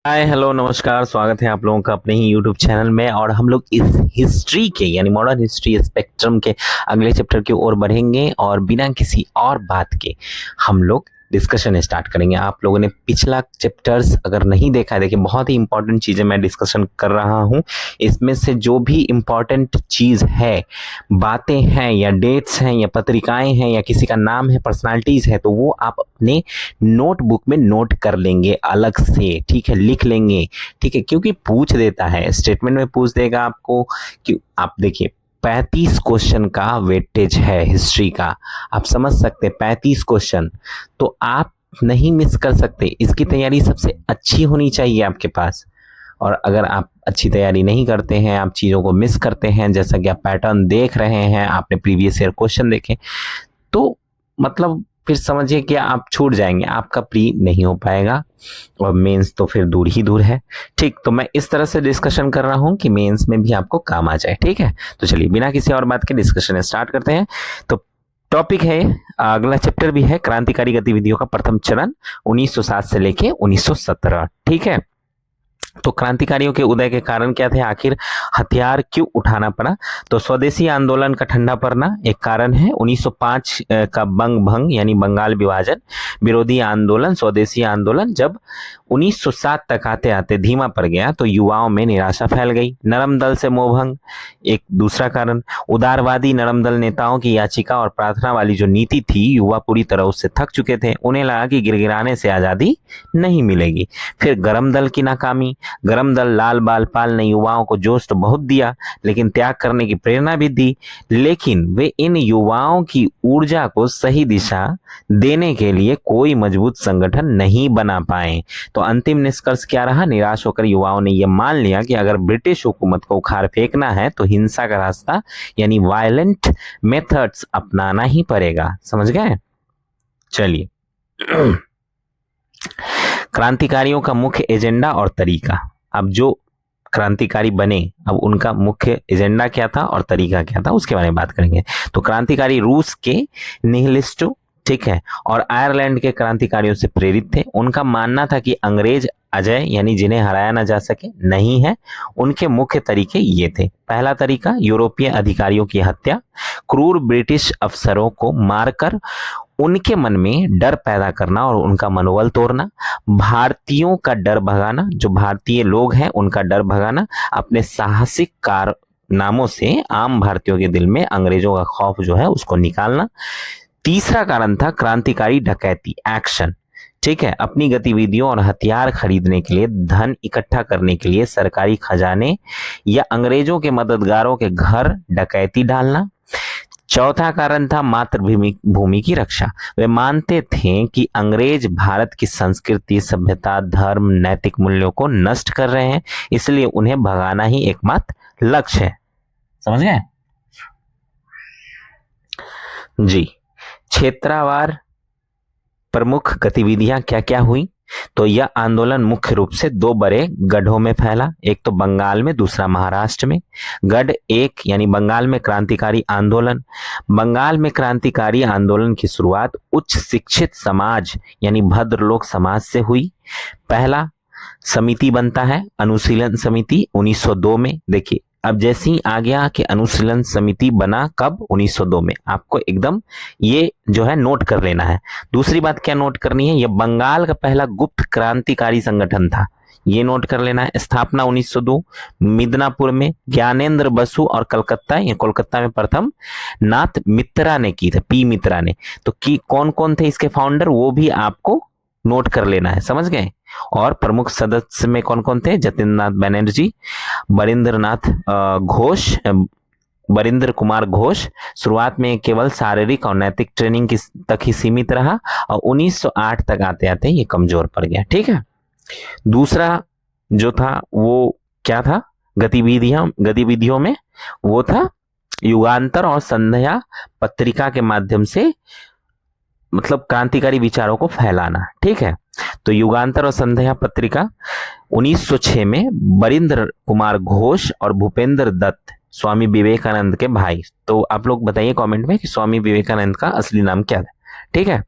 Hi hello नमस्कार, स्वागत है आप लोगों का अपने ही यूट्यूब चैनल में। और हम लोग इस हिस्ट्री के यानी मॉडर्न हिस्ट्री स्पेक्ट्रम के अगले चैप्टर की ओर बढ़ेंगे और बिना किसी और बात के हम लोग डिस्कशन स्टार्ट करेंगे। आप लोगों ने पिछला चैप्टर्स अगर नहीं देखा है, देखिए बहुत ही इंपॉर्टेंट चीज़ें मैं डिस्कशन कर रहा हूँ। इसमें से जो भी इम्पॉर्टेंट चीज़ है, बातें हैं या डेट्स हैं या पत्रिकाएं हैं या किसी का नाम है, पर्सनालिटीज़ है, तो वो आप अपने नोटबुक में नोट कर लेंगे अलग से, ठीक है, लिख लेंगे, ठीक है, क्योंकि पूछ देता है, स्टेटमेंट में पूछ देगा आपको। कि आप देखिए 35 क्वेश्चन का वेटेज है हिस्ट्री का, आप समझ सकते हैं 35 क्वेश्चन, तो आप नहीं मिस कर सकते। इसकी तैयारी सबसे अच्छी होनी चाहिए आपके पास। और अगर आप अच्छी तैयारी नहीं करते हैं, आप चीज़ों को मिस करते हैं, जैसा कि आप पैटर्न देख रहे हैं, आपने प्रीवियस ईयर क्वेश्चन देखे, तो मतलब फिर समझिए कि आप छूट जाएंगे, आपका प्री नहीं हो पाएगा और मेंस तो फिर दूर ही दूर है। ठीक, तो मैं इस तरह से डिस्कशन कर रहा हूं कि मेंस में भी आपको काम आ जाए। ठीक है, तो चलिए बिना किसी और बात के डिस्कशन स्टार्ट करते हैं। तो टॉपिक है, अगला चैप्टर भी है, क्रांतिकारी गतिविधियों का प्रथम चरण 1907 से लेके 1917। ठीक है, तो क्रांतिकारियों के उदय के कारण क्या थे, आखिर हथियार क्यों उठाना पड़ा? तो स्वदेशी आंदोलन का ठंडा पड़ना एक कारण है। 1905 का बंग भंग यानी बंगाल विभाजन विरोधी आंदोलन, स्वदेशी आंदोलन जब 1907 तक आते आते धीमा पड़ गया तो युवाओं में निराशा फैल गई। नरम दल से मोहभंग एक दूसरा कारण। उदारवादी नरम दल नेताओं की याचिका और प्रार्थना वाली जो नीति थी, युवा पूरी तरह उससे थक चुके थे, उन्हें लगा कि गिरगिराने से आज़ादी नहीं मिलेगी। फिर गरम दल की नाकामी। गरम दल लाल बाल पाल ने युवाओं को जोश तो बहुत दिया, लेकिन त्याग करने की प्रेरणा भी दी, लेकिन वे इन युवाओं की ऊर्जा को सही दिशा देने के लिए कोई मजबूत संगठन नहीं बना पाए। तो अंतिम निष्कर्ष क्या रहा? निराश होकर युवाओं ने यह मान लिया कि अगर ब्रिटिश हुकूमत को उखाड़ फेंकना है तो हिंसा का रास्ता यानी वायलेंट मेथड्स अपनाना ही पड़ेगा। समझ गए? चलिए क्रांतिकारियों का मुख्य एजेंडा और तरीका। अब जो क्रांतिकारी बने, अब उनका मुख्य एजेंडा क्या था और तरीका क्या था, उसके बारे में बात करेंगे। तो क्रांतिकारी रूस के निहिलिस्टों, ठीक है, और आयरलैंड के क्रांतिकारियों से प्रेरित थे। उनका मानना था कि अंग्रेज अजय यानी जिन्हें हराया ना जा सके नहीं है। उनके मुख्य तरीके ये थे। पहला तरीका, यूरोपीय अधिकारियों की हत्या, क्रूर ब्रिटिश अफसरों को मारकर उनके मन में डर पैदा करना और उनका मनोबल तोड़ना, भारतीयों का डर भगाना, जो भारतीय लोग हैं उनका डर भगाना, अपने साहसिक कारनामों से आम भारतीयों के दिल में अंग्रेजों का खौफ जो है उसको निकालना। तीसरा कारण था क्रांतिकारी डकैती एक्शन, ठीक है, अपनी गतिविधियों और हथियार खरीदने के लिए, धन इकट्ठा करने के लिए सरकारी खजाने या अंग्रेजों के मददगारों के घर डकैती डालना। चौथा कारण था मातृभूमि भूमि की रक्षा। वे मानते थे कि अंग्रेज भारत की संस्कृति, सभ्यता, धर्म, नैतिक मूल्यों को नष्ट कर रहे हैं, इसलिए उन्हें भगाना ही एकमात्र लक्ष्य है। समझ गए जी? क्षेत्रवार प्रमुख गतिविधियां क्या क्या हुई? तो यह आंदोलन मुख्य रूप से दो बड़े गढ़ों में फैला, एक तो बंगाल में, दूसरा महाराष्ट्र में। गढ़ एक यानी बंगाल में क्रांतिकारी आंदोलन। बंगाल में क्रांतिकारी आंदोलन की शुरुआत उच्च शिक्षित समाज यानी भद्रलोक समाज से हुई। पहला समिति बनता है अनुशीलन समिति 1902 में। देखिए अब जैसे ही आ गया कि अनुशीलन समिति बना, कब? 1902 में। आपको एकदम ये जो है नोट कर लेना है। दूसरी बात क्या नोट करनी है? ये बंगाल का पहला गुप्त क्रांतिकारी संगठन था, ये नोट कर लेना है। स्थापना 1902 मिदनापुर में ज्ञानेंद्र बसु और कलकत्ता, ये कोलकाता में प्रथम नाथ मित्रा ने की थी, पी मित्रा ने। तो की कौन कौन थे इसके फाउंडर, वो भी आपको नोट कर लेना है। समझ गए? और प्रमुख सदस्य में कौन कौन थे? जतिननाथ बनर्जी, बरिंद्रनाथ घोष, बरिंद्र कुमार घोष। शुरुआत में केवल शारीरिक और नैतिक ट्रेनिंग की तक ही सीमित रहा और 1908 तक आते आते ये कमजोर पड़ गया। ठीक है, दूसरा जो था वो क्या था गतिविधियों में? वो था युगांतर और संध्या पत्रिका के माध्यम से मतलब क्रांतिकारी विचारों को फैलाना। ठीक है, तो युगांतर और संध्या पत्रिका 1906 में बरिंद्र कुमार घोष और भूपेंद्र दत्त, स्वामी विवेकानंद के भाई। तो आप लोग बताइए कमेंट में कि स्वामी विवेकानंद का असली नाम क्या था। ठीक है,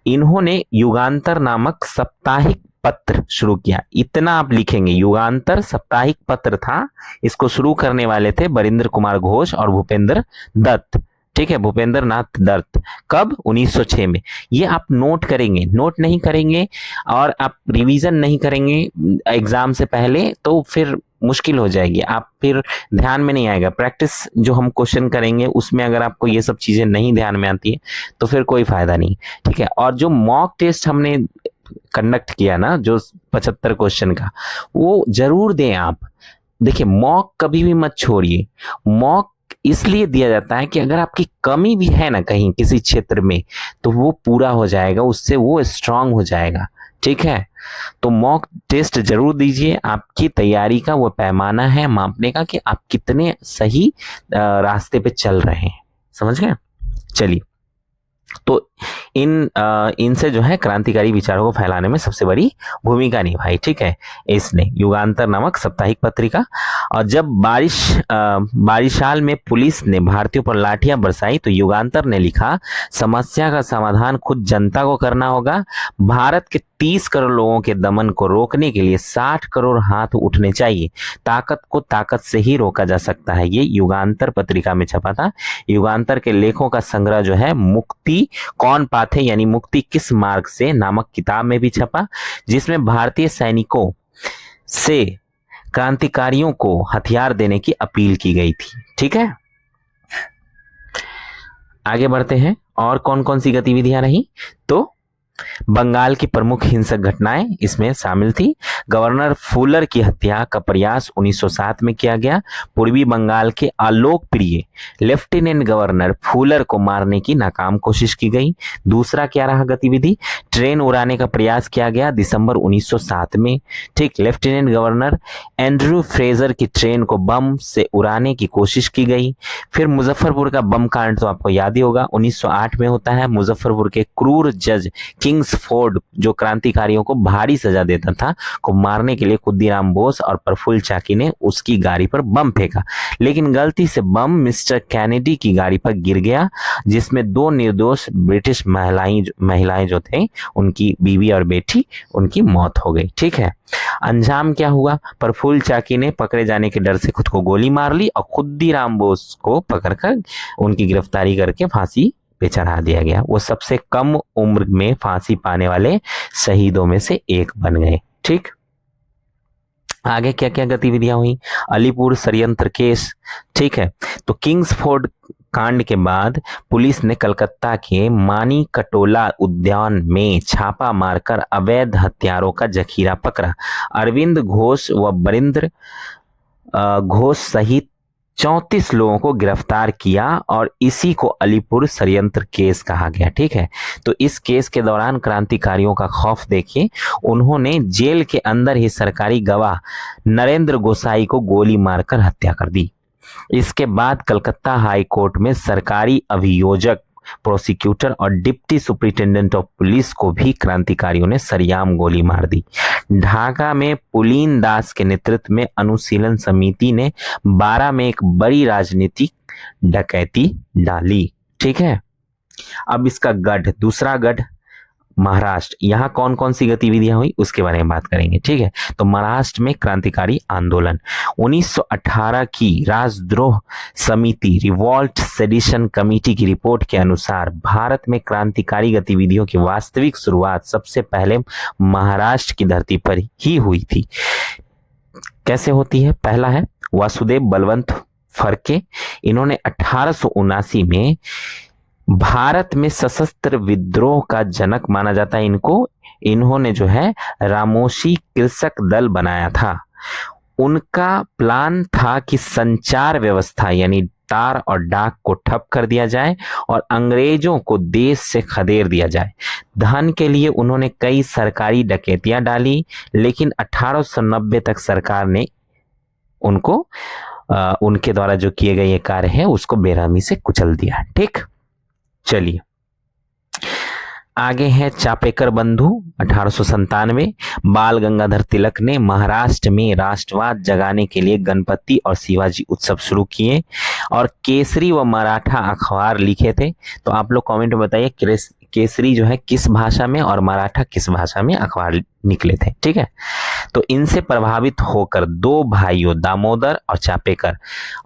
इन्होंने युगांतर नामक साप्ताहिक पत्र शुरू किया। इतना आप लिखेंगे। युगांतर साप्ताहिक पत्र था, इसको शुरू करने वाले थे बरिंद्र कुमार घोष और भूपेंद्र दत्त। ठीक है, भूपेंद्र नाथ दत्त। कब? 1906 में। ये आप नोट करेंगे, नोट नहीं करेंगे और आप रिवीजन नहीं करेंगे एग्जाम से पहले तो फिर मुश्किल हो जाएगी, आप फिर ध्यान में नहीं आएगा। प्रैक्टिस जो हम क्वेश्चन करेंगे उसमें अगर आपको ये सब चीजें नहीं ध्यान में आती है तो फिर कोई फायदा नहीं। ठीक है, और जो मॉक टेस्ट हमने कंडक्ट किया ना, जो 75 क्वेश्चन का, वो जरूर दें आप। देखिए, मॉक कभी भी मत छोड़िए। मॉक इसलिए दिया जाता है कि अगर आपकी कमी भी है ना कहीं किसी क्षेत्र में तो वो पूरा हो जाएगा, उससे वो स्ट्रांग हो जाएगा। ठीक है, तो मॉक टेस्ट जरूर दीजिए। आपकी तैयारी का वो पैमाना है मापने का कि आप कितने सही रास्ते पे चल रहे हैं। समझ गए? चलिए, तो इनसे जो है क्रांतिकारी विचारों को फैलाने में सबसे बड़ी भूमिका निभाई। ठीक है, इसने युगांतर नामक साप्ताहिक पत्रिका। और जब बारिशाल में पुलिस ने भारतीयों पर लाठियां बरसाई तो युगांतर ने लिखा, समस्या का समाधान खुद जनता को करना होगा। भारत के 30 करोड़ लोगों के दमन को रोकने के लिए 60 करोड़ हाथ उठने चाहिए। ताकत को ताकत से ही रोका जा सकता है। ये युगांतर पत्रिका में छपा था। युगांतर के लेखों का संग्रह जो है मुक्ति कौन पाथे यानी मुक्ति किस मार्ग से नामक किताब में भी छपा, जिसमें भारतीय सैनिकों से क्रांतिकारियों को हथियार देने की अपील की गई थी। ठीक है, आगे बढ़ते हैं। और कौन कौन सी गतिविधियां रही? तो बंगाल की प्रमुख हिंसक घटनाएं इसमें शामिल थी। गवर्नर फुलर की हत्या का प्रयास 1907 में किया गया। पूर्वी बंगाल के अलोकप्रिय लेफ्टिनेंट गवर्नर फुलर को मारने की नाकाम कोशिश की गई। दूसरा क्या रहा गतिविधि? ट्रेन उड़ाने का प्रयास किया गया दिसंबर 1907 में। ठीक, लेफ्टिनेंट गवर्नर एंड्रू फ्रेजर की ट्रेन को बम से उड़ाने की कोशिश की गई। फिर मुजफ्फरपुर का बम कांड तो आपको याद ही होगा, 1908 में होता है। मुजफ्फरपुर के क्रूर जज किंग्सफोर्ड, जो क्रांतिकारियों को भारी सजा देता था, को मारने के लिए खुद्दीराम बोस और प्रफुल्ल चाकी ने उसकी गाड़ी पर बम फेंका, लेकिन गलती से बम मिस्टर कैनेडी की गाड़ी पर गिर गया, जिसमें 2 निर्दोष ब्रिटिश महिलाएं जो थे, उनकी बीवी और बेटी, उनकी मौत हो गई। ठीक है, अंजाम क्या हुआ? प्रफुल्ल चाकी ने पकड़े जाने के डर से खुद को गोली मार ली और खुद्दीराम बोस को पकड़कर उनकी गिरफ्तारी करके फांसी पे चढ़ा दिया गया। वो सबसे कम उम्र में फांसी पाने वाले शहीदों में से एक बन गए। ठीक, आगे क्या क्या गतिविधियां हुई? अलीपुर षड्यंत्र केस। ठीक है, तो किंग्सफोर्ड कांड के बाद पुलिस ने कलकत्ता के मानी कटोला उद्यान में छापा मारकर अवैध हथियारों का जखीरा पकड़ा। अरविंद घोष व बरिंद्र घोष सहित 34 लोगों को गिरफ्तार किया और इसी को अलीपुर षड्यंत्र केस कहा गया। ठीक है, तो इस केस के दौरान क्रांतिकारियों का खौफ देखिए, उन्होंने जेल के अंदर ही सरकारी गवाह नरेंद्र गोसाई को गोली मारकर हत्या कर दी। इसके बाद कलकत्ता हाई कोर्ट में सरकारी अभियोजक, प्रोसिक्यूटर और डिप्टी सुपरिटेंडेंट ऑफ पुलिस को भी क्रांतिकारियों ने सरेआम गोली मार दी। ढाका में पुलीन दास के नेतृत्व में अनुशीलन समिति ने 12 में एक बड़ी राजनीतिक डकैती डाली। ठीक है, अब इसका गढ़, दूसरा गढ़ महाराष्ट्र, यहाँ कौन कौन सी गतिविधियां हुई उसके बारे में बात करेंगे। ठीक है, तो महाराष्ट्र में क्रांतिकारी आंदोलन 1918 की राजद्रोह समिति रिवॉल्ट सेडिशन कमेटी की रिपोर्ट के अनुसार भारत में क्रांतिकारी गतिविधियों की वास्तविक शुरुआत सबसे पहले महाराष्ट्र की धरती पर ही हुई थी। कैसे होती है? पहला है वासुदेव बलवंत फड़के। इन्होंने 1879 में भारत में सशस्त्र विद्रोह का जनक माना जाता है इनको। इन्होंने जो है रामोशी कृषक दल बनाया था। उनका प्लान था कि संचार व्यवस्था यानी तार और डाक को ठप कर दिया जाए और अंग्रेजों को देश से खदेड़ दिया जाए। धन के लिए उन्होंने कई सरकारी डकैतियां डाली, लेकिन 1890 तक सरकार ने उनको उनके द्वारा जो किए गए ये कार्य है उसको बेरहमी से कुचल दिया। ठीक, चलिए आगे है चापेकर बंधु 1897। बाल गंगाधर तिलक ने महाराष्ट्र में राष्ट्रवाद जगाने के लिए गणपति और शिवाजी उत्सव शुरू किए और केसरी व मराठा अखबार लिखे थे। तो आप लोग कमेंट में बताइए केसरी जो है किस भाषा में और मराठा किस भाषा में अखबार निकले थे। ठीक है, तो इनसे प्रभावित होकर दो भाइयों दामोदर और चापेकर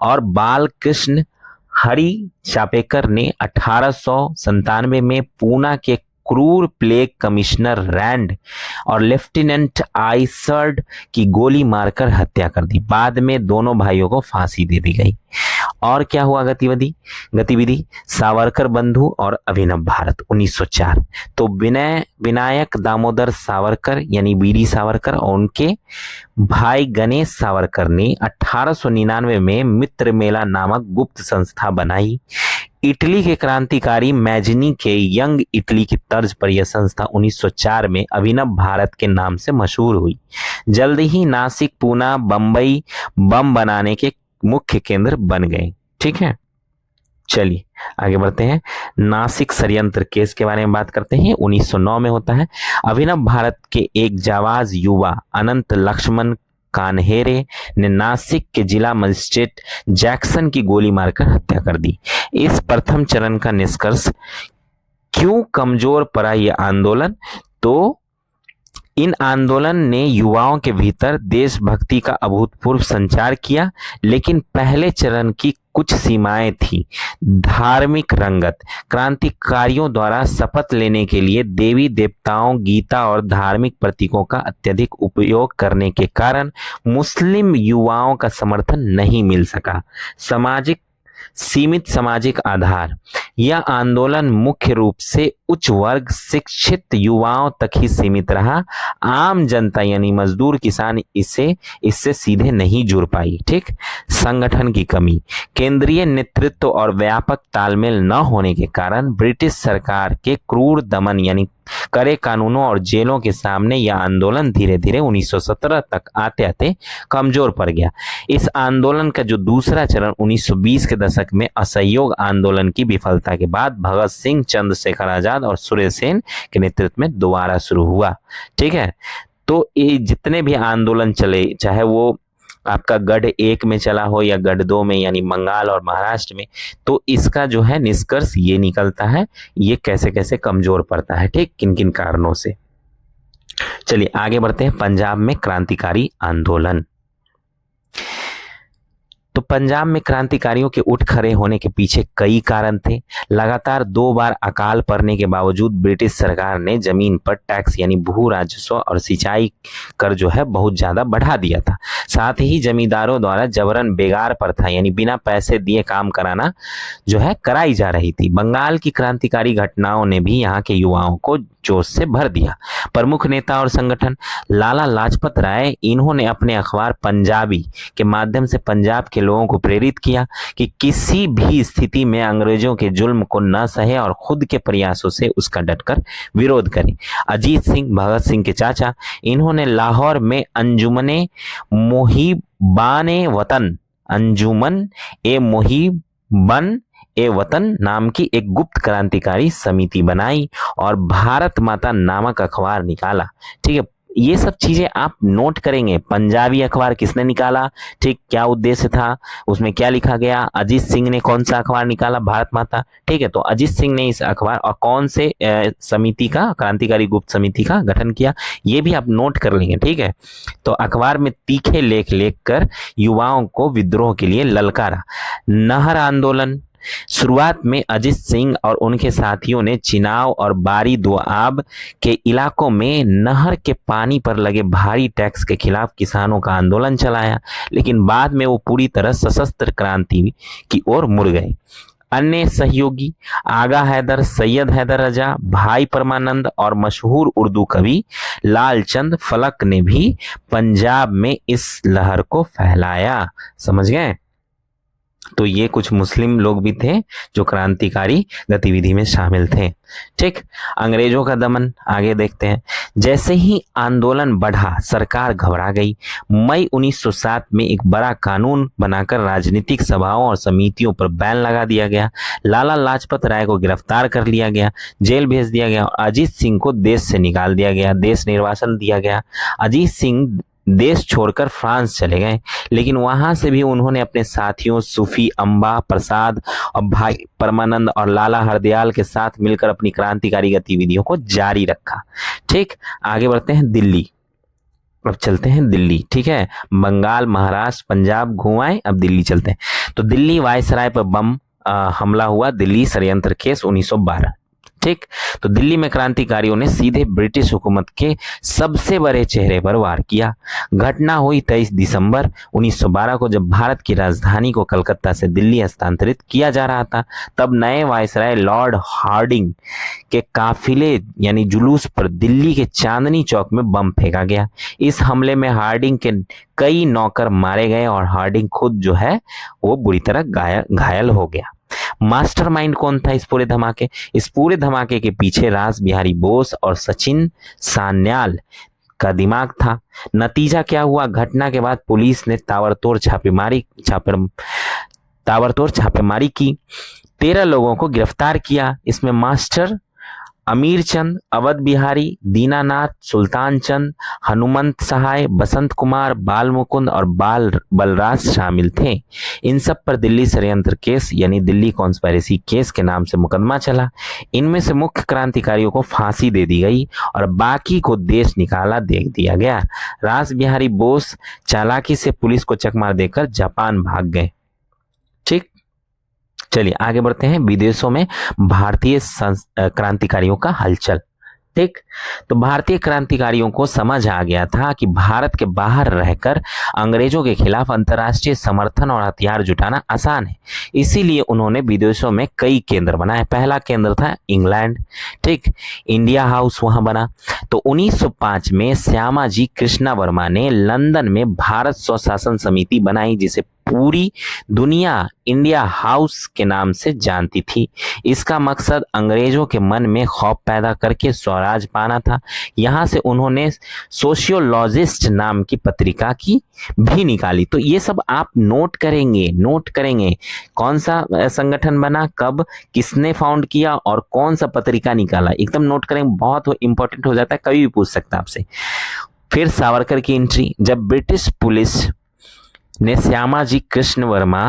और बालकृष्ण हरि चापेकर ने 1897 में पूना के क्रूर प्लेग कमिश्नर रैंड और लेफ्टिनेंट आइसर्ड की गोली मारकर हत्या कर दी। बाद में दोनों भाइयों को फांसी दे दी गई। और क्या हुआ गतिविधि सावरकर बंधु और अभिनव भारत 1904। तो विनायक दामोदर सावरकर यानी वीडी सावरकर और उनके भाई गणेश सावरकर ने 1899 में मित्र मेला नामक गुप्त संस्था बनाई। इटली के क्रांतिकारी मैजनी के यंग इटली की तर्ज पर यह संस्था 1904 में अभिनव भारत के नाम से मशहूर हुई। जल्द ही नासिक, पूना, बंबई बम बनाने के मुख्य केंद्र बन गए। ठीक है, चलिए आगे बढ़ते हैं। नासिक षड्यंत्र केस के बारे में बात करते हैं। 1909 में होता है। अभिनव भारत के एक जाबाज युवा अनंत लक्ष्मण कान्हेरे ने नासिक के जिला मजिस्ट्रेट जैक्सन की गोली मारकर हत्या कर दी। इस प्रथम चरण का निष्कर्ष क्यों कमजोर पड़ा यह आंदोलन? तो इन आंदोलन ने युवाओं के भीतर देशभक्ति का अभूतपूर्व संचार किया, लेकिन पहले चरण की कुछ सीमाएं थी। धार्मिक रंगत, क्रांतिकारियों द्वारा शपथ लेने के लिए देवी देवताओं, गीता और धार्मिक प्रतीकों का अत्यधिक उपयोग करने के कारण मुस्लिम युवाओं का समर्थन नहीं मिल सका। सीमित सामाजिक आधार, यह आंदोलन मुख्य रूप से उच्च वर्ग शिक्षित युवाओं तक ही सीमित रहा। आम जनता यानी मजदूर किसान इससे सीधे नहीं जुड़ पाई। ठीक, संगठन की कमी, केंद्रीय नेतृत्व और व्यापक तालमेल न होने के कारण ब्रिटिश सरकार के क्रूर दमन यानी कड़े कानूनों और जेलों के सामने यह आंदोलन धीरे धीरे 1917 तक आते आते कमजोर पड़ गया। इस आंदोलन का जो दूसरा चरण 1920 के दशक में असहयोग आंदोलन की विफलता के बाद भगत सिंह, चंद्रशेखर आजाद और सुरेश सेन के नेतृत्व में दोबारा शुरू हुआ। ठीक है, तो ये जितने भी आंदोलन चले, चाहे वो आपका गढ़ 1 में चला हो या गढ़ 2 में यानी बंगाल और महाराष्ट्र में, तो इसका जो है निष्कर्ष ये निकलता है, ये कैसे कैसे कमजोर पड़ता है। ठीक, किन किन कारणों से। चलिए आगे बढ़ते हैं। पंजाब में क्रांतिकारी आंदोलन। तो पंजाब में क्रांतिकारियों के उठ खड़े होने के पीछे कई कारण थे। लगातार 2 बार अकाल पड़ने के बावजूद ब्रिटिश सरकार ने जमीन पर टैक्स यानी भू राजस्व और सिंचाई कर जो है बहुत ज्यादा बढ़ा दिया था। साथ ही जमींदारों द्वारा जबरन बेगार प्रथा यानी बिना पैसे दिए काम कराना जो है कराई जा रही थी। बंगाल की क्रांतिकारी घटनाओं ने भी यहाँ के युवाओं को जोश से भर दिया। प्रमुख नेता और संगठन, लाला लाजपत राय, इन्होंने अपने अखबार पंजाबी के माध्यम से पंजाब के लोगों को प्रेरित किया कि किसी भी स्थिति में अंग्रेजों के जुल्म को न सहे और खुद के प्रयासों से उसका डटकर विरोध करें। अजीत सिंह, भगत सिंह के चाचा, इन्होंने लाहौर में अंजुमन ए मुहिबन ए वतन नाम की एक गुप्त क्रांतिकारी समिति बनाई और भारत माता नामक अखबार निकाला। ठीक है, ये सब चीजें आप नोट करेंगे। पंजाबी अखबार किसने निकाला, ठीक, क्या उद्देश्य था, उसमें क्या लिखा गया, अजीत सिंह ने कौन सा अखबार निकाला, भारत माता। ठीक है, तो अजीत सिंह ने इस अखबार और कौन से समिति का, क्रांतिकारी गुप्त समिति का गठन किया, ये भी आप नोट कर लेंगे। ठीक है, तो अखबार में तीखे लेख लिखकर युवाओं को विद्रोह के लिए ललकारा। नहर आंदोलन, शुरुआत में अजीत सिंह और उनके साथियों ने चिनाव और बारी दोआब के इलाकों में नहर के पानी पर लगे भारी टैक्स के खिलाफ किसानों का आंदोलन चलाया, लेकिन बाद में वो पूरी तरह सशस्त्र क्रांति की ओर मुड़ गए। अन्य सहयोगी आगा हैदर, सैयद हैदर रजा, भाई परमानंद और मशहूर उर्दू कवि लालचंद फलक ने भी पंजाब में इस लहर को फैलाया। समझ गए? तो ये कुछ मुस्लिम लोग भी थे जो क्रांतिकारी गतिविधि में शामिल थे। ठीक, अंग्रेजों का दमन आगे देखते हैं। जैसे ही आंदोलन बढ़ा, सरकार घबरा गई। मई 1907 में एक बड़ा कानून बनाकर राजनीतिक सभाओं और समितियों पर बैन लगा दिया गया। लाला लाजपत राय को गिरफ्तार कर लिया गया, जेल भेज दिया गया और अजीत सिंह को देश से निकाल दिया गया, देश निर्वासन दिया गया। अजीत सिंह देश छोड़कर फ्रांस चले गए, लेकिन वहां से भी उन्होंने अपने साथियों सूफी अम्बा प्रसाद और भाई परमानंद और लाला हरदयाल के साथ मिलकर अपनी क्रांतिकारी गतिविधियों को जारी रखा। ठीक, आगे बढ़ते हैं दिल्ली। अब चलते हैं दिल्ली, ठीक है। बंगाल, महाराष्ट्र, पंजाब घुमाए, अब दिल्ली चलते हैं। तो दिल्ली वायसराय पर बम हमला हुआ, दिल्ली षड्यंत्र केस 1912। ठीक, तो दिल्ली में क्रांतिकारियों ने सीधे ब्रिटिश हुकूमत के सबसे बड़े चेहरे पर वार किया। घटना हुई 23 दिसंबर 1912 को, जब भारत की राजधानी को कलकत्ता से दिल्ली हस्तांतरित किया जा रहा था। तब नए वायसराय लॉर्ड हार्डिंग के काफिले यानी जुलूस पर दिल्ली के चांदनी चौक में बम फेंका गया। इस हमले में हार्डिंग के कई नौकर मारे गए और हार्डिंग खुद जो है वो बुरी तरह घायल हो गया। मास्टरमाइंड कौन था इस पूरे धमाके? इस पूरे धमाके के पीछे रास बिहारी बोस और सचिन सान्याल का दिमाग था। नतीजा क्या हुआ? घटना के बाद पुलिस ने ताबड़तोड़ छापेमारी की, 13 लोगों को गिरफ्तार किया। इसमें मास्टर अमीर चंद, अवध बिहारी, दीनानाथ, सुल्तान चंद, हनुमंत सहाय, बसंत कुमार, बाल मुकुंद और बलराज शामिल थे। इन सब पर दिल्ली षड्यंत्र केस यानी दिल्ली कॉन्स्पिरेसी केस के नाम से मुकदमा चला। इनमें से मुख्य क्रांतिकारियों को फांसी दे दी गई और बाकी को देश निकाला दे दिया गया। रास बिहारी बोस चालाकी से पुलिस को चकमा देकर जापान भाग गए। ठीक, चलिए आगे बढ़ते हैं। विदेशों में भारतीय क्रांतिकारियों का हलचल। ठीक, तो भारतीय क्रांतिकारियों को समझ आ गया था कि भारत के बाहर रहकर अंग्रेजों के खिलाफ अंतर्राष्ट्रीय समर्थन और हथियार जुटाना आसान है। इसीलिए उन्होंने विदेशों में कई केंद्र बनाए। पहला केंद्र था इंग्लैंड। ठीक, इंडिया हाउस वहां बना। तो 1905 में श्यामाजी कृष्णा वर्मा ने लंदन में भारत स्वशासन समिति बनाई, जिसे पूरी दुनिया इंडिया हाउस के नाम से जानती थी। इसका मकसद अंग्रेजों के मन में खौफ पैदा करके स्वराज पाना था। यहाँ से उन्होंने सोशियोलॉजिस्ट नाम की पत्रिका की भी निकाली। तो ये सब आप नोट करेंगे कौन सा संगठन बना, कब, किसने फाउंड किया और कौन सा पत्रिका निकाला, एकदम नोट करेंगे, बहुत इंपॉर्टेंट हो जाता है, कभी भी पूछ सकता है आपसे। फिर सावरकर की एंट्री। जब ब्रिटिश पुलिस ने श्यामाजी कृष्ण वर्मा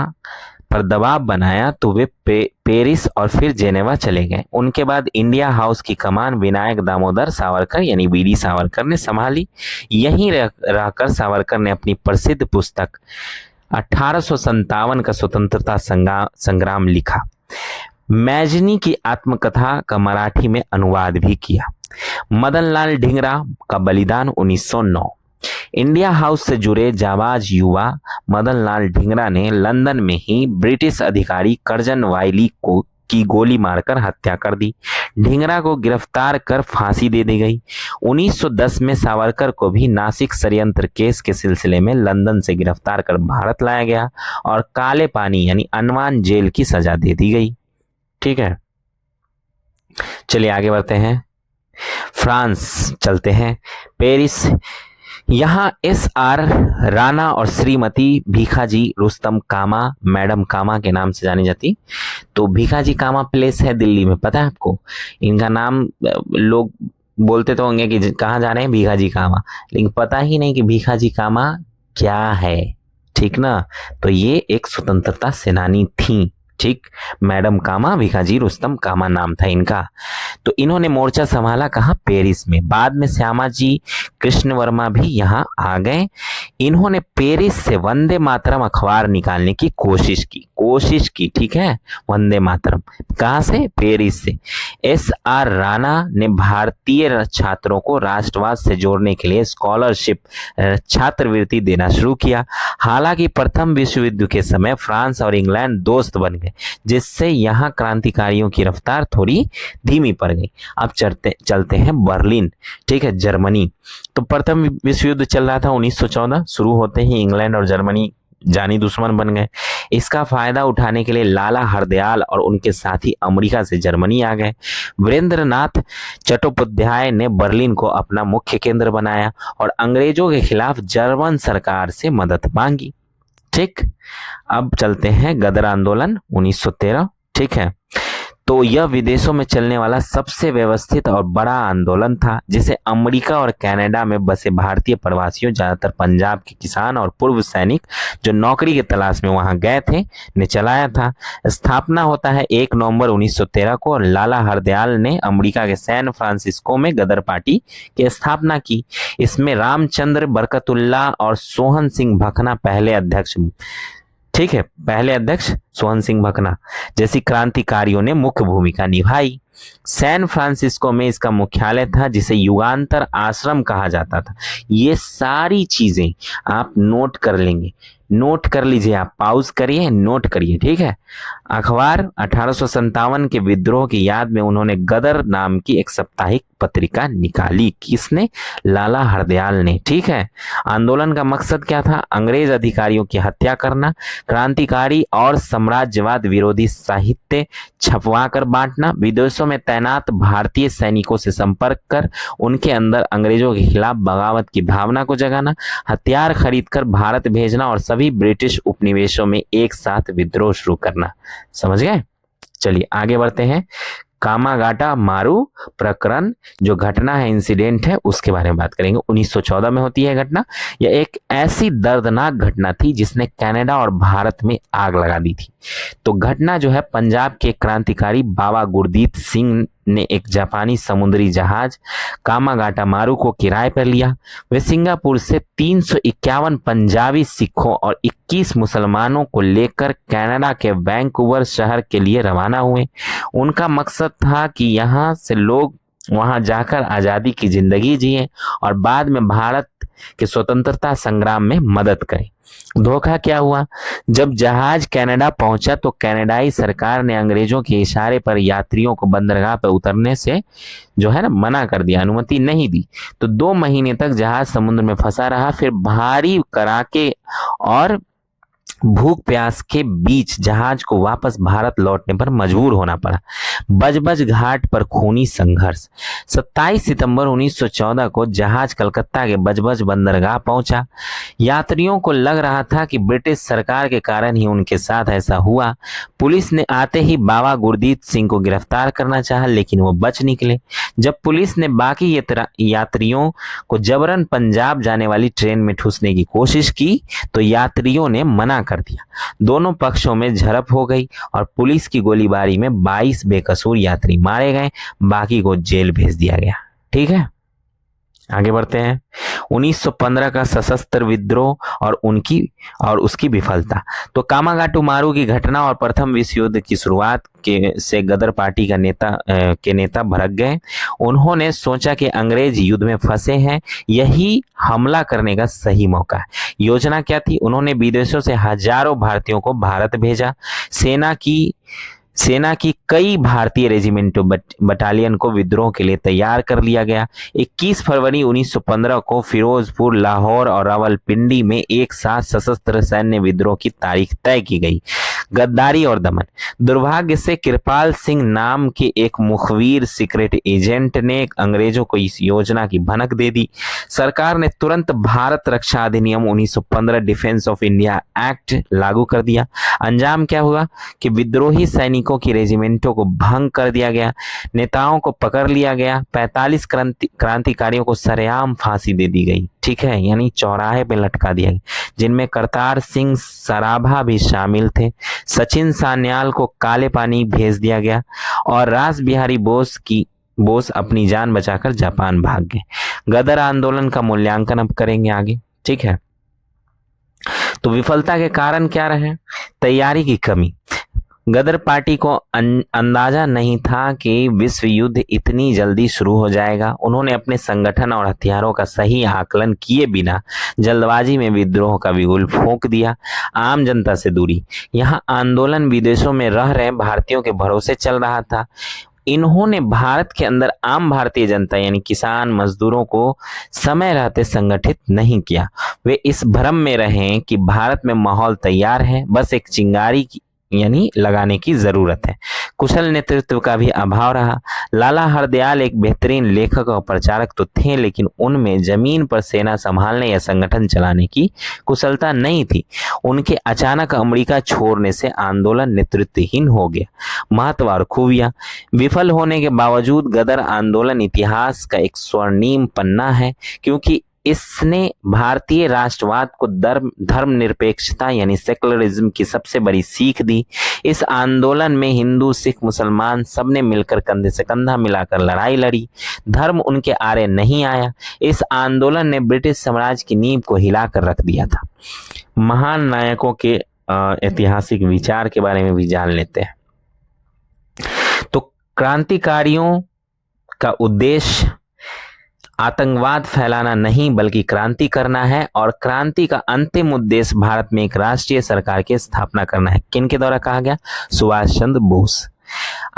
पर दबाव बनाया तो वे पेरिस और फिर जेनेवा चले गए। उनके बाद इंडिया हाउस की कमान विनायक दामोदर सावरकर यानी वीडी सावरकर ने संभाली। यहीं रहकर सावरकर ने अपनी प्रसिद्ध पुस्तक 1857 का स्वतंत्रता संग्राम लिखा। मैजनी की आत्मकथा का मराठी में अनुवाद भी किया। मदनलाल ढींगरा का बलिदान 1909। इंडिया हाउस से जुड़े जाबाज युवा मदनलाल ढींगरा ने लंदन में ही ब्रिटिश अधिकारी कर्जन वाइली की गोली मारकर हत्या कर दी। ढींगरा को गिरफ्तार कर फांसी दे दी गई। 1910 में सावरकर को भी नासिक षड्यंत्र केस के सिलसिले में लंदन से गिरफ्तार कर भारत लाया गया और काले पानी यानी अंडमान जेल की सजा दे दी गई। ठीक है, चलिए आगे बढ़ते हैं। फ्रांस चलते हैं, पेरिस। यहाँ SR राणा और श्रीमती भीखाजी रुस्तम कामा मैडम कामा के नाम से जानी जाती। तो भीखाजी कामा प्लेस है दिल्ली में, पता है आपको? इनका नाम लोग बोलते तो होंगे कि कहाँ जा रहे हैं भीखाजी कामा, लेकिन पता ही नहीं कि भीखाजी कामा क्या है। ठीक ना, तो ये एक स्वतंत्रता सेनानी थी। ठीक, मैडम कामा, भीखाजी रुस्तम कामा नाम था इनका। तो इन्होंने मोर्चा संभाला कहाँ? पेरिस में। बाद में श्यामाजी कृष्ण वर्मा भी यहाँ आ गए। इन्होंने पेरिस से वंदे मातरम अखबार निकालने की कोशिश की। ठीक है, वंदे मातरम कहाँ से? पेरिस से। SR राणा ने भारतीय छात्रों को राष्ट्रवाद से जोड़ने के लिए स्कॉलरशिप छात्रवृत्ति देना शुरू किया। हालांकि प्रथम विश्व युद्ध के समय फ्रांस और इंग्लैंड दोस्त बन गए, जिससे यहाँ क्रांतिकारियों की रफ्तार थोड़ी धीमी पड़ गई। अब चलते हैं बर्लिन। ठीक है, जर्मनी। तो प्रथम विश्व युद्ध चल रहा था 1914। शुरू होते ही इंग्लैंड और जर्मनी जानी दुश्मन बन गए। इसका फायदा उठाने के लिए लाला हरदयाल और उनके साथी अमेरिका से जर्मनी आ गए। वीरेंद्रनाथ चट्टोपाध्याय ने बर्लिन को अपना मुख्य केंद्र बनाया और अंग्रेजों के खिलाफ जर्मन सरकार से मदद मांगी। ठीक, अब चलते हैं गदर आंदोलन 1913। ठीक है, तो यह विदेशों में चलने वाला सबसे व्यवस्थित और बड़ा आंदोलन था, जिसे अमेरिका और कनाडा में बसे भारतीय प्रवासियों, ज्यादातर पंजाब के किसान और पूर्व सैनिक जो नौकरी की तलाश में वहां गए थे, ने चलाया था। स्थापना होता है 1 नवंबर 1913 को और लाला हरदयाल ने अमेरिका के सैन फ्रांसिस्को में गदर पार्टी की स्थापना की। इसमें रामचंद्र बरकतुल्ला और सोहन सिंह भकना पहले अध्यक्ष, ठीक है, पहले अध्यक्ष सोहन सिंह भकना जैसी क्रांतिकारियों ने मुख्य भूमिका निभाई। सैन फ्रांसिस्को में इसका मुख्यालय था, जिसे युगांतर आश्रम कहा जाता था। ये सारी चीजें आप नोट कर लेंगे, नोट कर लीजिए, आप पॉज करिए, नोट करिए, ठीक है। अखबार 1857 के विद्रोह की याद में उन्होंने गदर नाम की एक साप्ताहिक पत्रिका निकाली। किसने? लाला हरदयाल ने, ठीक है। आंदोलन का मकसद क्या था? अंग्रेज अधिकारियों की हत्या करना, क्रांतिकारी और साम्राज्यवाद विरोधी साहित्य छपवा कर बांटना, विदेशों में तैनात भारतीय सैनिकों से संपर्क कर उनके अंदर अंग्रेजों के खिलाफ बगावत की भावना को जगाना, हथियार खरीदकर भारत भेजना और सभी ब्रिटिश उपनिवेशों में एक साथ विद्रोह शुरू करना। समझ गए? चलिए आगे बढ़ते हैं। कामागाटा मारू प्रकरण जो घटना है, इंसिडेंट है, उसके बारे में बात करेंगे। 1914 में होती है घटना। यह एक ऐसी दर्दनाक घटना थी जिसने कनाडा और भारत में आग लगा दी थी। तो घटना जो है, पंजाब के क्रांतिकारी बाबा गुरदीत सिंह ने एक जापानी समुद्री जहाज कामागाटा मारू को किराए पर लिया। वे सिंगापुर से 351 पंजाबी सिखों और 21 मुसलमानों को लेकर कनाडा के वैंकूवर शहर के लिए रवाना हुए। उनका मकसद था कि यहाँ से लोग वहां जाकर आजादी की जिंदगी जिए और बाद में भारत के स्वतंत्रता संग्राम में मदद करें। धोखा क्या हुआ? जब जहाज कनाडा पहुंचा तो कनाडाई सरकार ने अंग्रेजों के इशारे पर यात्रियों को बंदरगाह पर उतरने से जो है ना मना कर दिया, अनुमति नहीं दी। तो 2 महीने तक जहाज समुद्र में फंसा रहा। फिर भारी कड़ाके और भूख प्यास के बीच जहाज को वापस भारत लौटने पर मजबूर होना पड़ा। बजबज घाट पर खूनी संघर्ष। 27 सितंबर 1914 को जहाज कलकत्ता के बजबज बंदरगाह पहुंचा। यात्रियों को लग रहा था कि ब्रिटिश सरकार के कारण ही उनके साथ ऐसा हुआ। पुलिस ने आते ही बाबा गुरदीत सिंह को गिरफ्तार करना चाहा, लेकिन वो बच निकले। जब पुलिस ने बाकी यात्रियों को जबरन पंजाब जाने वाली ट्रेन में ठूसने की कोशिश की तो यात्रियों ने मना कर दिया। दोनों पक्षों में झड़प हो गई और पुलिस की गोलीबारी में 22 बेकसूर यात्री मारे गए, बाकी को जेल भेज दिया गया। ठीक है, आगे बढ़ते हैं। 1915 का सशस्त्र विद्रोह और उसकी विफलता। तो कामागाटू मारू की घटना और प्रथम विश्व युद्ध की शुरुआत से गदर पार्टी का नेता भड़क गए। उन्होंने सोचा कि अंग्रेज युद्ध में फंसे हैं, यही हमला करने का सही मौका है। योजना क्या थी? उन्होंने विदेशों से हजारों भारतीयों को भारत भेजा। सेना की कई भारतीय रेजिमेंटों बटालियन को विद्रोह के लिए तैयार कर लिया गया। 21 फरवरी 1915 को फिरोजपुर, लाहौर और रावलपिंडी में एक साथ सशस्त्र सैन्य विद्रोह की तारीख तय की गई। गद्दारी और दमन। दुर्भाग्य से कृपाल सिंह नाम के एक मुखबिर सीक्रेट एजेंट ने अंग्रेजों को इस योजना की भनक दे दी। सरकार ने तुरंत भारत रक्षा अधिनियम 1915 डिफेंस ऑफ इंडिया एक्ट लागू कर दिया। अंजाम क्या हुआ कि विद्रोही सैनिकों की रेजिमेंटों को भंग कर दिया गया, नेताओं को पकड़ लिया गया। 45 क्रांतिकारियों को सरेआम फांसी दे दी गई। ठीक है, यानी चौराहे पे लटका दिया गया, जिनमें करतार सिंह सराभा भी शामिल थे। सचिन सान्याल को काले पानी भेज दिया गया और रास बिहारी बोस अपनी जान बचाकर जापान भाग गए। गदर आंदोलन का मूल्यांकन अब करेंगे आगे। ठीक है, तो विफलता के कारण क्या रहे? तैयारी की कमी। गदर पार्टी को अंदाजा नहीं था कि विश्व युद्ध इतनी जल्दी शुरू हो जाएगा। उन्होंने अपने संगठन और हथियारों का सही आकलन किए बिना जल्दबाजी में विद्रोह का बिगुल फूंक दिया। आम जनता से दूरी। यहाँ आंदोलन विदेशों में रह रहे भारतीयों के भरोसे चल रहा था। इन्होंने भारत के अंदर आम भारतीय जनता यानी किसान मजदूरों को समय रहते संगठित नहीं किया। वे इस भ्रम में रहे कि भारत में माहौल तैयार है, बस एक चिंगारी यानी लगाने की जरूरत है। कुशल नेतृत्व का भी अभाव रहा। लाला हरदयाल एक बेहतरीन लेखक और प्रचारक तो थे, लेकिन उनमें जमीन पर सेना संभालने या संगठन चलाने की कुशलता नहीं थी। उनके अचानक अमेरिका छोड़ने से आंदोलन नेतृत्वहीन हो गया। महत्व और खूबियां: विफल होने के बावजूद गदर आंदोलन इतिहास का एक स्वर्णिम पन्ना है, क्योंकि इसने भारतीय राष्ट्रवाद को धर्मनिरपेक्षता यानी सेकुलरिज्म की सबसे बड़ी सीख दी। इस आंदोलन में हिंदू, सिख, मुसलमान सबने मिलकर कंधे से कंधा मिलाकर लड़ाई लड़ी। धर्म उनके आरे नहीं आया। इस आंदोलन ने ब्रिटिश साम्राज्य की नींव को हिलाकर रख दिया था। महान नायकों के ऐतिहासिक विचार के बारे में भी जान लेते हैं। तो क्रांतिकारियों का उद्देश्य आतंकवाद फैलाना नहीं बल्कि क्रांति करना है, और क्रांति का अंतिम उद्देश्य भारत में एक राष्ट्रीय सरकार की स्थापना करना है। किनके द्वारा कहा गया? सुभाष चंद्र बोस।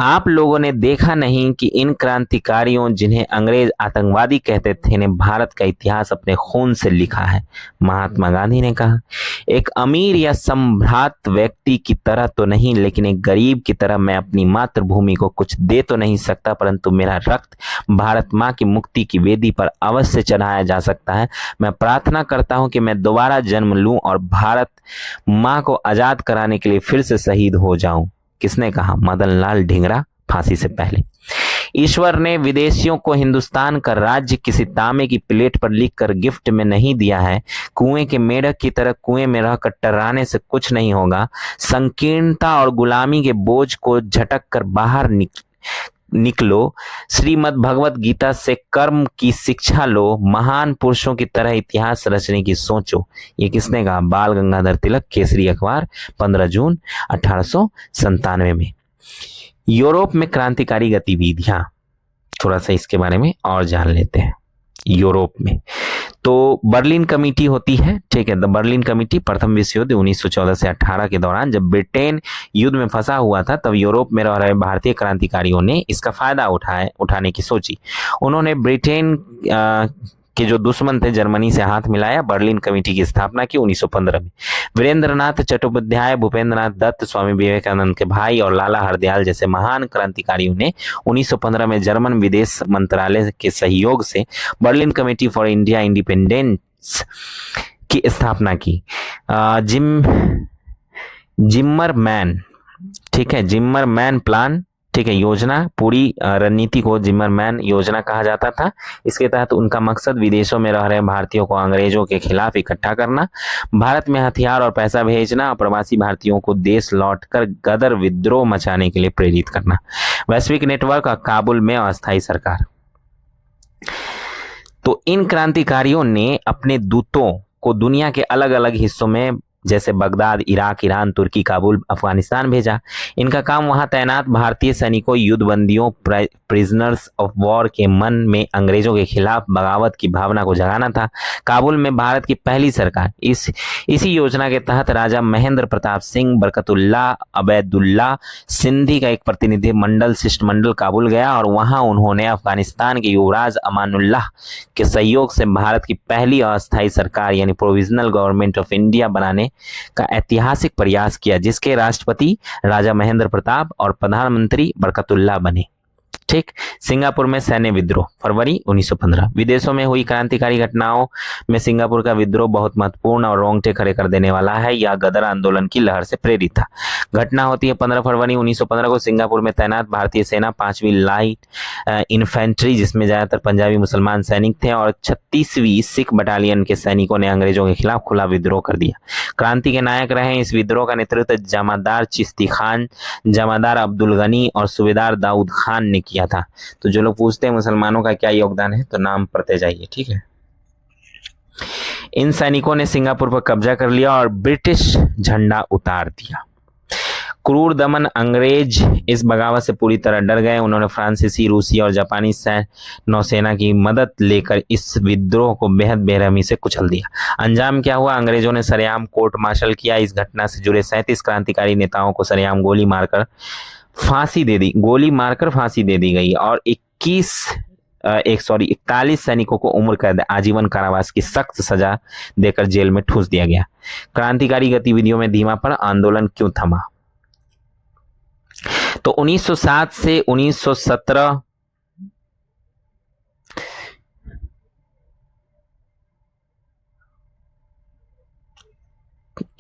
आप लोगों ने देखा नहीं कि इन क्रांतिकारियों, जिन्हें अंग्रेज आतंकवादी कहते थे, ने भारत का इतिहास अपने खून से लिखा है। महात्मा गांधी ने कहा, एक अमीर या सम्भ्रांत व्यक्ति की तरह तो नहीं, लेकिन एक गरीब की तरह मैं अपनी मातृभूमि को कुछ दे तो नहीं सकता, परंतु मेरा रक्त भारत माँ की मुक्ति की वेदी पर अवश्य चढ़ाया जा सकता है। मैं प्रार्थना करता हूँ कि मैं दोबारा जन्म लूं और भारत माँ को आजाद कराने के लिए फिर से शहीद हो जाऊं। किसने कहा? मदन लाल ढींगरा, फांसी से पहले। ईश्वर ने विदेशियों को हिंदुस्तान का राज्य किसी तांबे की प्लेट पर लिखकर गिफ्ट में नहीं दिया है। कुएं के मेढक की तरह कुएं में रहकर टर्राने से कुछ नहीं होगा। संकीर्णता और गुलामी के बोझ को झटक कर बाहर निकलो। श्रीमद् भगवत गीता से कर्म की शिक्षा लो। महान पुरुषों की तरह इतिहास रचने की सोचो। ये किसने कहा? बाल गंगाधर तिलक, केसरी अखबार, 15 जून 1897 में। यूरोप में क्रांतिकारी गतिविधियां, थोड़ा सा इसके बारे में और जान लेते हैं। यूरोप में तो बर्लिन कमेटी होती है, ठीक है। द बर्लिन कमेटी प्रथम विश्व युद्ध 1914 से 18 के दौरान जब ब्रिटेन युद्ध में फंसा हुआ था, तब यूरोप में रह रहे भारतीय क्रांतिकारियों ने इसका फायदा उठाने की सोची। उन्होंने ब्रिटेन के जो दुश्मन थे जर्मनी से हाथ मिलाया, बर्लिन कमेटी की स्थापना की 1915 में। वीरेंद्रनाथ चट्टोपाध्याय, भूपेंद्रनाथ दत्त, स्वामी विवेकानंद के भाई और लाला हरदयाल जैसे महान क्रांतिकारियों ने 1915 में जर्मन विदेश मंत्रालय के सहयोग से Berlin committee for India independence की स्थापना की। जिम्मरमैन, ठीक है, जिम्मरमैन प्लान, ठीक है, योजना, पूरी रणनीति को जिम्मरमैन योजना कहा जाता था। इसके तहत उनका मकसद विदेशों में रह रहे भारतीयों को अंग्रेजों के खिलाफ इकट्ठा करना, भारत में हथियार और पैसा भेजना और प्रवासी भारतीयों को देश लौटकर गदर विद्रोह मचाने के लिए प्रेरित करना। वैश्विक नेटवर्क और काबुल में अस्थायी सरकार। तो इन क्रांतिकारियों ने अपने दूतों को दुनिया के अलग अलग हिस्सों में, जैसे बगदाद, इराक, ईरान, तुर्की, काबुल, अफगानिस्तान भेजा। इनका काम वहां तैनात भारतीय सैनिकों, युद्धबंदियों, प्रिजनर्स ऑफ वॉर के मन में अंग्रेजों के खिलाफ बगावत की भावना को जगाना था। काबुल में भारत की पहली सरकार, इसी योजना के तहत राजा महेंद्र प्रताप सिंह, बरकतुल्लाह, अबैदुल्लाह सिंधी का एक प्रतिनिधिमंडल, शिष्टमंडल काबुल गया और वहां उन्होंने अफगानिस्तान के युवराज अमानुल्लाह के सहयोग से भारत की पहली अस्थायी सरकार यानी प्रोविजनल गवर्नमेंट ऑफ इंडिया बनाने का ऐतिहासिक प्रयास किया, जिसके राष्ट्रपति राजा महेंद्र प्रताप और प्रधानमंत्री बरकतुल्लाह बने। ठीक। सिंगापुर में सैन्य विद्रोह, फरवरी 1915। विदेशों में हुई क्रांतिकारी घटनाओं में सिंगापुर का विद्रोह बहुत महत्वपूर्ण और रोंगटे खड़े कर देने वाला है। यह गदर आंदोलन की लहर से प्रेरित था। घटना होती है 15 फरवरी 1915 को सिंगापुर में तैनात भारतीय सेना 5वीं लाइट इन्फेंट्री, जिसमें ज्यादातर पंजाबी मुसलमान सैनिक थे, और 36वीं सिख बटालियन के सैनिकों ने अंग्रेजों के खिलाफ खुला विद्रोह कर दिया। क्रांति के नायक रहे इस विद्रोह का नेतृत्व जमादार चिश्ती खान, जमादार अब्दुल गनी और सूबेदार दाऊद खान ने किया था। तो जो लोग पूछते हैं मुसलमानों का क्या योगदान है, तो नाम पढ़ते जाइए। ठीक है। इन सैनिकों ने सिंगापुर पर कब्जा कर लिया और ब्रिटिश झंडा उतार दिया। क्रूर दमन अंग्रेज इस बगावत से पूरी तरह डर गए। उन्होंने फ्रांसीसी, रूसी और जापानी नौसेना की मदद लेकर इस विद्रोह को बेहद बेरहमी से कुचल दिया। अंजाम क्या हुआ? अंग्रेजों ने सरेआम कोर्ट मार्शल किया। इस घटना से जुड़े 37 क्रांतिकारी नेताओं को सरेआम गोली मारकर फांसी दे दी गई और 41 सैनिकों को उम्र कैद, आजीवन कारावास की सख्त सजा देकर जेल में ठूस दिया गया। क्रांतिकारी गतिविधियों में धीमापन, आंदोलन क्यों थमा? तो 1907 से 1917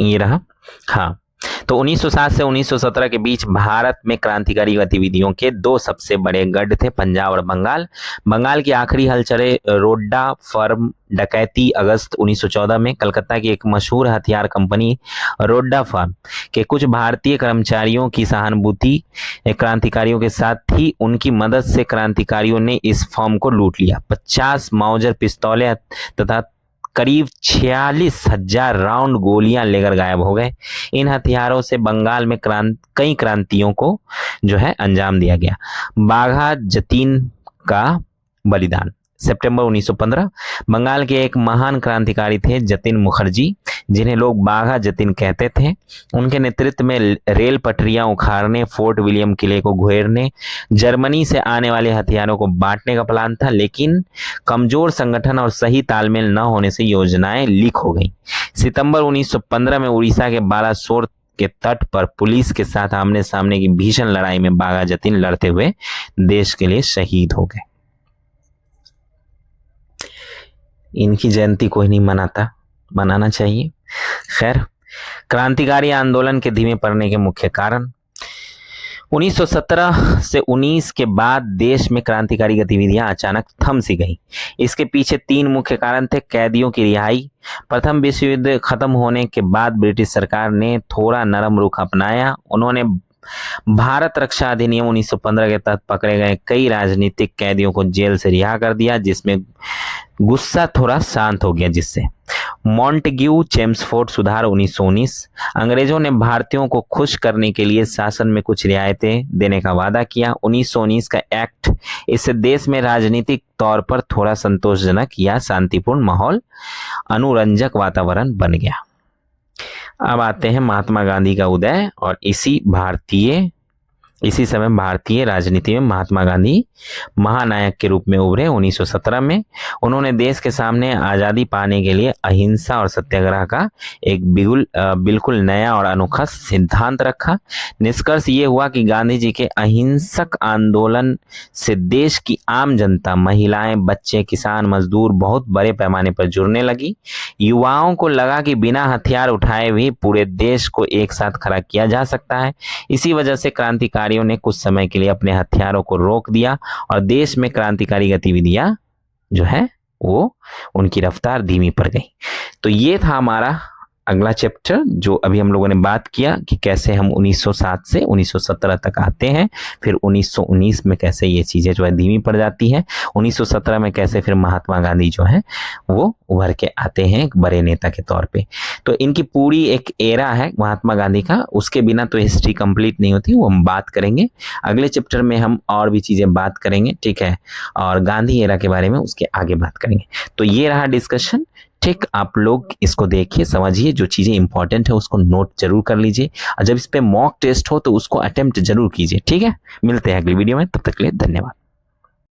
ये रहा। हाँ, तो 1907 से 1917 के बीच भारत में क्रांतिकारी गतिविधियों के दो सबसे बड़े गढ़ थे, पंजाब और बंगाल। बंगाल की आखिरी हलचलें रोड्डा फर्म डकैती अगस्त 1914 में। कलकत्ता की एक मशहूर हथियार कंपनी रोड्डा फर्म के कुछ भारतीय कर्मचारियों की सहानुभूति क्रांतिकारियों के साथ थी। उनकी मदद से क्रांतिकारियों ने इस फर्म को लूट लिया। 50 माउजर पिस्तौलें तथा करीब 46,000 राउंड गोलियां लेकर गायब हो गए। इन हथियारों से बंगाल में कई क्रांतियों को जो है अंजाम दिया गया। बाघा जतीन का बलिदान। सितंबर 1915 बंगाल के एक महान क्रांतिकारी थे जतिन मुखर्जी, जिन्हें लोग बाघा जतिन कहते थे। उनके नेतृत्व में रेल पटरियां उखाड़ने, फोर्ट विलियम किले को घेरने, जर्मनी से आने वाले हथियारों को बांटने का प्लान था, लेकिन कमजोर संगठन और सही तालमेल न होने से योजनाएं लीक हो गई। सितंबर 1915 में उड़ीसा के बालासोर के तट पर पुलिस के साथ आमने सामने की भीषण लड़ाई में बाघा जतिन लड़ते हुए देश के लिए शहीद हो गए। इनकी जयंती कोई नहीं मनाता, मनाना चाहिए। खैर, क्रांतिकारी आंदोलन के धीमे पड़ने के मुख्य कारण। 1917 से 19 के बाद देश में क्रांतिकारी गतिविधियां अचानक थम सी गईं। इसके पीछे 3 मुख्य कारण थे। कैदियों की रिहाई। प्रथम विश्व युद्ध खत्म होने के बाद ब्रिटिश सरकार ने थोड़ा नरम रुख अपनाया। उन्होंने भारत रक्षा अधिनियम 1915 के तहत पकड़े गए कई राजनीतिक कैदियों को जेल से रिहा कर दिया, जिसमें गुस्सा थोड़ा शांत हो गया। जिससे मॉन्टेग्यू चेम्सफोर्ड सुधार 1919। अंग्रेजों ने भारतीयों को खुश करने के लिए शासन में कुछ रियायतें देने का वादा किया। 1919 का एक्ट, इससे देश में राजनीतिक तौर पर थोड़ा संतोषजनक या शांतिपूर्ण माहौल, अनुरंजक वातावरण बन गया। अब आते हैं महात्मा गांधी का उदय, और इसी समय भारतीय राजनीति में महात्मा गांधी महानायक के रूप में उभरे। 1917 में उन्होंने देश के सामने आज़ादी पाने के लिए अहिंसा और सत्याग्रह का एक बिल्कुल नया और अनोखा सिद्धांत रखा। निष्कर्ष ये हुआ कि गांधी जी के अहिंसक आंदोलन से देश की आम जनता, महिलाएं, बच्चे, किसान, मजदूर बहुत बड़े पैमाने पर जुड़ने लगी। युवाओं को लगा कि बिना हथियार उठाए भी पूरे देश को एक साथ खड़ा किया जा सकता है। इसी वजह से क्रांतिकारी ने कुछ समय के लिए अपने हथियारों को रोक दिया और देश में क्रांतिकारी गतिविधियां जो है वो उनकी रफ्तार धीमी पड़ गई। तो ये था हमारा अगला चैप्टर, जो अभी हम लोगों ने बात किया कि कैसे हम 1907 से 1917 तक आते हैं, फिर 1919 में कैसे ये चीज़ें जो है धीमी पड़ जाती है, 1917 में कैसे फिर महात्मा गांधी जो है वो उभर के आते हैं एक बड़े नेता के तौर पे। तो इनकी पूरी एक एरा है महात्मा गांधी का, उसके बिना तो हिस्ट्री कंप्लीट नहीं होती, वो हम बात करेंगे अगले चैप्टर में। हम और भी चीज़ें बात करेंगे, ठीक है, और गांधी एरा के बारे में उसके आगे बात करेंगे। तो ये रहा डिस्कशन, ठीक। आप लोग इसको देखिए, समझिए, जो चीज़ें इंपॉर्टेंट है उसको नोट जरूर कर लीजिए, और जब इस पे मॉक टेस्ट हो तो उसको अटेम्प्ट जरूर कीजिए, ठीक है। मिलते हैं अगली वीडियो में, तब तक के लिए धन्यवाद।